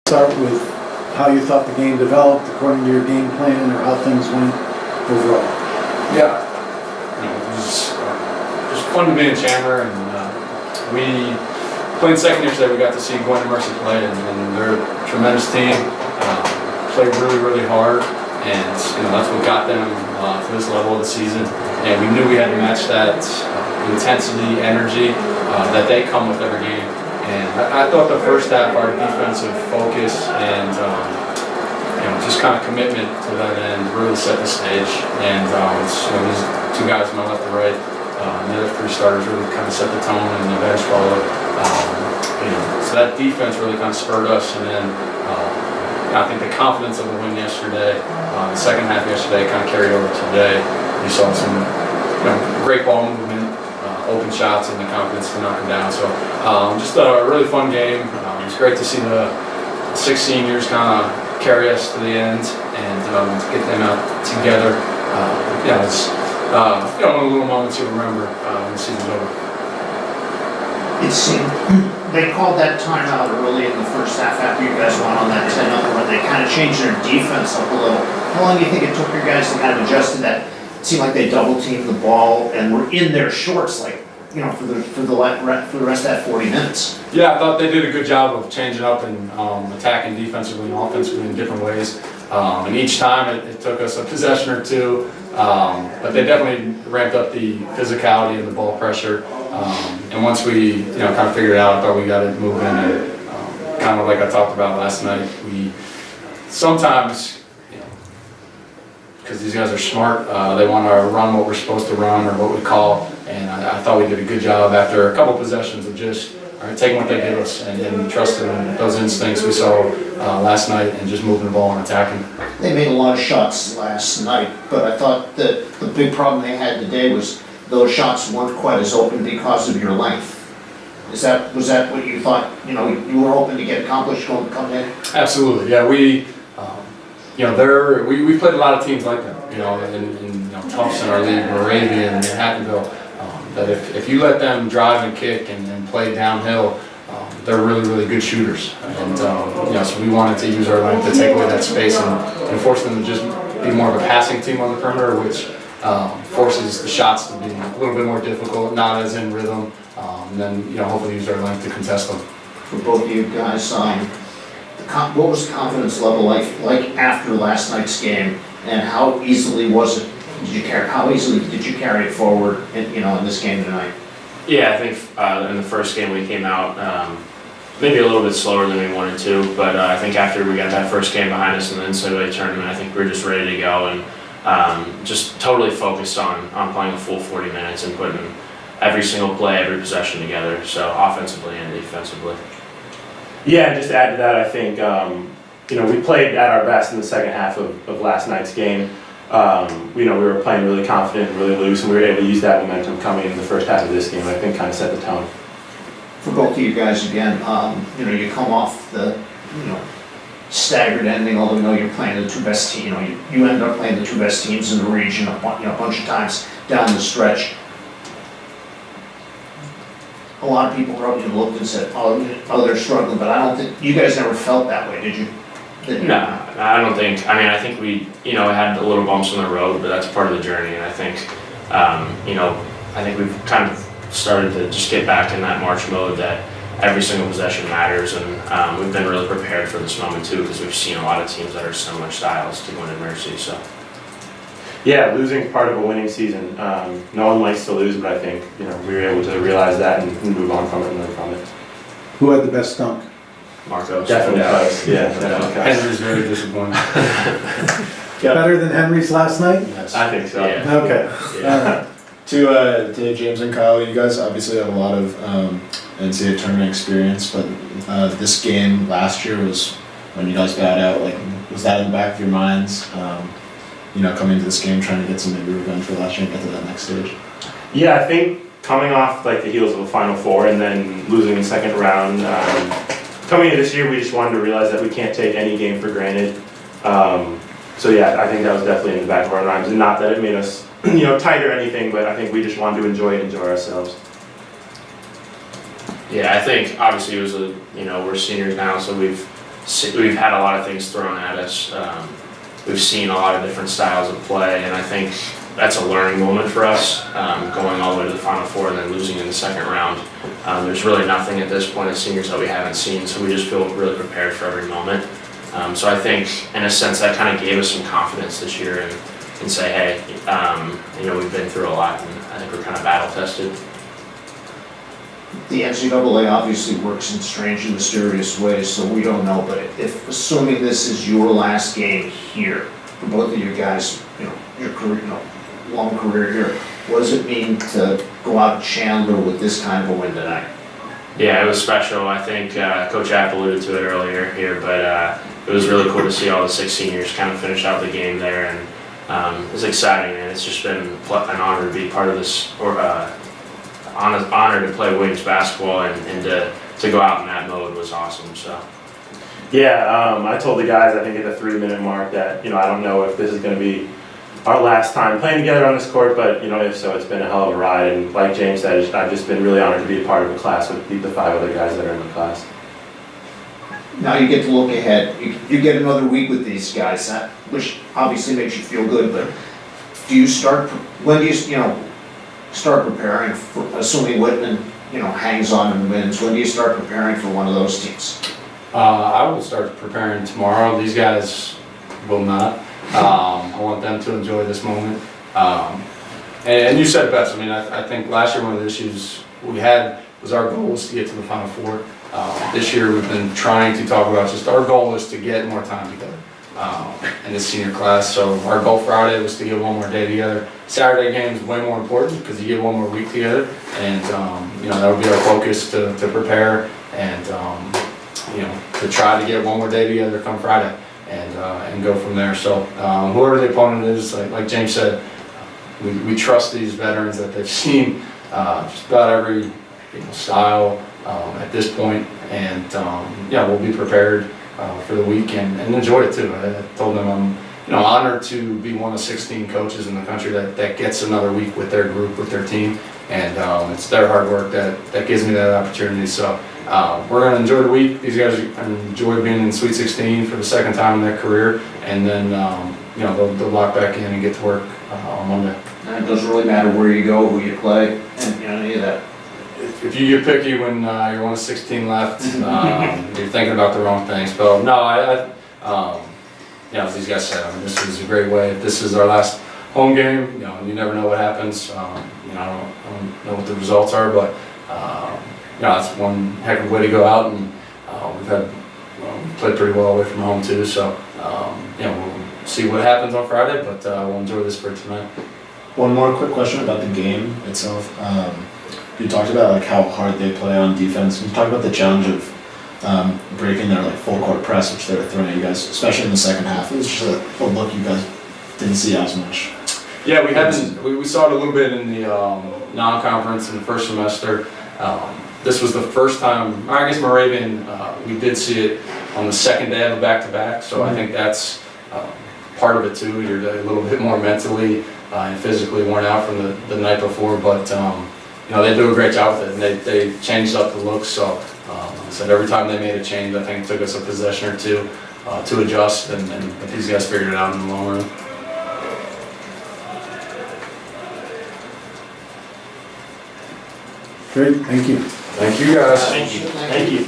start with how you thought the game developed according to your game plan, or how things went overall. Yeah, it was just fun to be in Chandler, and we played second yesterday. We got to see Gwen and Mercy play, and they're a tremendous team. Played really hard, and that's what got them to this level of the season. And we knew we had to match that intensity, energy that they come with every game. And I thought the first half, our defensive focus and just kind of commitment to that end really set the stage. And these two guys to my left and right, the other three starters really kind of set the tone, and the bench followed. So that defense really kind of spurred us, and then I think the confidence of the win yesterday, the second half yesterday, kind of carried over to today. You saw some great ball movement, open shots, and the confidence to knock them down. So just a really fun game. It's great to see the 6 seniors kind of carry us to the end and get them out together. It's one of the little moments you'll remember when the season's over. It seemed they called that timeout early in the first half after you guys went on that 10-0 run. They kind of changed their defense up a little. How long do you think it took your guys to kind of adjust to that? It seemed like they double teamed the ball and were in their shorts, like for the rest of that 40 minutes. Yeah, I thought they did a good job of changing up and attacking defensively and offensively in different ways. And each time it took us a possession or two, but they definitely ramped up the physicality and the ball pressure. And once we kind of figured it out, I thought we got it moving. And kind of like I talked about last night, we sometimes, because these guys are smart, they want to run what we're supposed to run or what we call. And I thought we did a good job after a couple possessions of just taking what they give us and trusting those instincts we saw last night and just moving the ball and attacking. They made a lot of shots last night, but I thought that the big problem they had today was those shots weren't quite as open because of your length. Was that what you thought? You were hoping to get accomplished coming in. Absolutely, yeah. We played a lot of teams like them. In Tufts in our league, Moravia and Manhattanville. That if you let them drive and kick and play downhill, they're really good shooters. And so we wanted to use our length to take away that space and force them to just be more of a passing team on the perimeter, which forces the shots to be a little bit more difficult, not as in rhythm, and then hopefully use our length to contest them. For both of you guys, what was the confidence level like after last night's game, and how easily was it? How easily did you carry it forward in this game tonight? Yeah, I think in the first game we came out maybe a little bit slower than we wanted to, but I think after we got that first game behind us in the NCAA tournament, I think we were just ready to go and just totally focused on playing a full 40 minutes and putting every single play, every possession together, so offensively and defensively. Yeah, just to add to that, I think we played at our best in the second half of last night's game. We were playing really confident and really loose, and we were able to use that momentum coming in the first half of this game. I think kind of set the tone. For both of you guys again, you come off the staggered ending, although you're playing the two best teams. You ended up playing the two best teams in the region a bunch of times down the stretch. A lot of people probably looked and said, "Oh, they're struggling," but I don't think you guys never felt that way, did you? No, I don't think. I think we, had a little bumps on the road, but that's part of the journey. And I think, I think we've kind of started to just get back in that March mode that every single possession matters, and we've been really prepared for this moment too, because we've seen a lot of teams that are similar styles to Gwen and Mercy. So. Yeah, losing is part of a winning season. No one likes to lose, but I think we were able to realize that and move on from it and learn from it. Who had the best dunk? Marcos. Definitely Cus. Yeah, definitely Cus. Henry's very disappointed. Better than Henry's last night? Yes. I think so. Yeah. Okay. Yeah. All right. To James and Kyle, you guys obviously have a lot of NCAA tournament experience, but this game last year was when you guys got out. Was that in the back of your minds? Coming into this game, trying to get some maybe revenge for last year and get to that next stage. Yeah, I think coming off the heels of a Final Four and then losing the second round, coming into this year, we just wanted to realize that we can't take any game for granted. So yeah, I think that was definitely in the back of our minds, and not that it made us tight or anything, but I think we just wanted to enjoy ourselves. Yeah, I think obviously it was we're seniors now, so we've we've had a lot of things thrown at us. We've seen a lot of different styles of play, and I think that's a learning moment for us, going all the way to the Final Four and then losing in the second round. There's really nothing at this point as seniors that we haven't seen, so we just feel really prepared for every moment. So I think, in a sense, that kind of gave us some confidence this year and say, hey, we've been through a lot, and I think we're kind of battle tested. The NCAA obviously works in strange and mysterious ways, so we don't know, but if, assuming this is your last game here, for both of you guys, your career, long career here, what does it mean to go out to Chandler with this kind of a win tonight? Yeah, it was special. I think Coach App alluded to it earlier here, but it was really cool to see all the 6 seniors kind of finish out the game there, and it was exciting, and it's just been an honor to be part of this, honor to play Williams basketball, and to go out in that mode was awesome. So. Yeah, I told the guys, I think at the 3-minute mark that, I don't know if this is going to be our last time playing together on this court, but, if so, it's been a hell of a ride. And like James said, I've just been really honored to be a part of a class with the 5 other guys that are in the class. Now you get to look ahead, you get another week with these guys, which obviously makes you feel good, but when do you start preparing for, assuming Whitman, hangs on and wins, when do you start preparing for one of those teams? I will start preparing tomorrow. These guys will not. I want them to enjoy this moment. And you said it best. I mean, I think last year one of the issues we had was our goal was to get to the Final Four. This year we've been trying to talk about just our goal is to get more time together in the senior class. So our goal Friday was to get one more day together. Saturday game is way more important because you get one more week together, and that would be our focus to prepare and to try to get one more day together come Friday and go from there. So whoever the opponent is, like James said, we trust these veterans that they've seen just about every style at this point, and we'll be prepared for the week and enjoy it too. I told them I'm honored to be one of 16 coaches in the country that gets another week with their group, with their team, and it's their hard work that gives me that opportunity. So we're going to enjoy the week. These guys enjoy being in Sweet 16 for the second time in their career, and then they'll lock back in and get to work on Monday. And it doesn't really matter where you go, who you play, and any of that. If you get picky when you're one of 16 left, you're thinking about the wrong things. But no, as these guys said, this is a great way. If this is our last home game, you never know what happens. I don't know what the results are, but it's one heck of a way to go out, and we've played pretty well away from home too. So we'll see what happens on Friday, but we'll enjoy this for tonight. One more quick question about the game itself. You talked about how hard they play on defense. Can you talk about the challenge of breaking their full court press, which they were throwing at you guys, especially in the second half? It was just a look you guys didn't see as much. Yeah, we saw it a little bit in the non-conference in the first semester. This was the first time, I guess Moravian, we did see it on the second day of a back-to-back, so I think that's part of it too. You're a little bit more mentally and physically worn out from the night before, but they do a great job with it, and they changed up the looks. So like I said, every time they made a change, I think it took us a possession or two to adjust, and these guys figured it out in the long run. Great, thank you. Thank you guys. Thank you. Thank you.